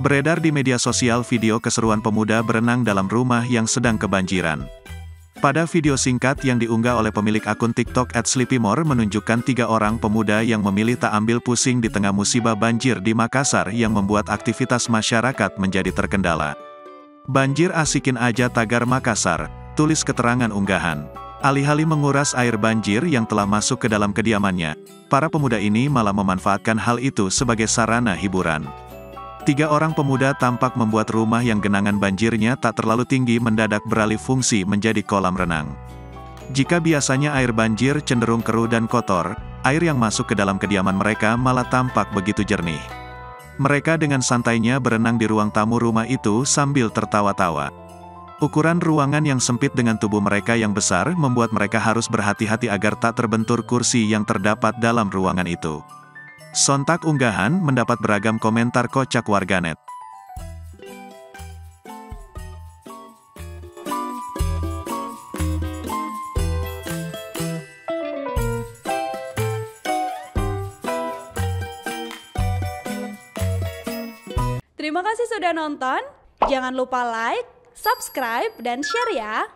Beredar di media sosial video keseruan pemuda berenang dalam rumah yang sedang kebanjiran. Pada video singkat yang diunggah oleh pemilik akun TikTok @sleepymore menunjukkan 3 orang pemuda yang memilih tak ambil pusing di tengah musibah banjir di Makassar yang membuat aktivitas masyarakat menjadi terkendala. Banjir asikin aja tagar Makassar, tulis keterangan unggahan. Alih-alih menguras air banjir yang telah masuk ke dalam kediamannya, para pemuda ini malah memanfaatkan hal itu sebagai sarana hiburan. 3 orang pemuda tampak membuat rumah yang genangan banjirnya tak terlalu tinggi mendadak beralih fungsi menjadi kolam renang. Jika biasanya air banjir cenderung keruh dan kotor, air yang masuk ke dalam kediaman mereka malah tampak begitu jernih. Mereka dengan santainya berenang di ruang tamu rumah itu sambil tertawa-tawa. Ukuran ruangan yang sempit dengan tubuh mereka yang besar membuat mereka harus berhati-hati agar tak terbentur kursi yang terdapat dalam ruangan itu. Sontak unggahan mendapat beragam komentar kocak warganet. Terima kasih sudah nonton. Jangan lupa like, subscribe, dan share ya.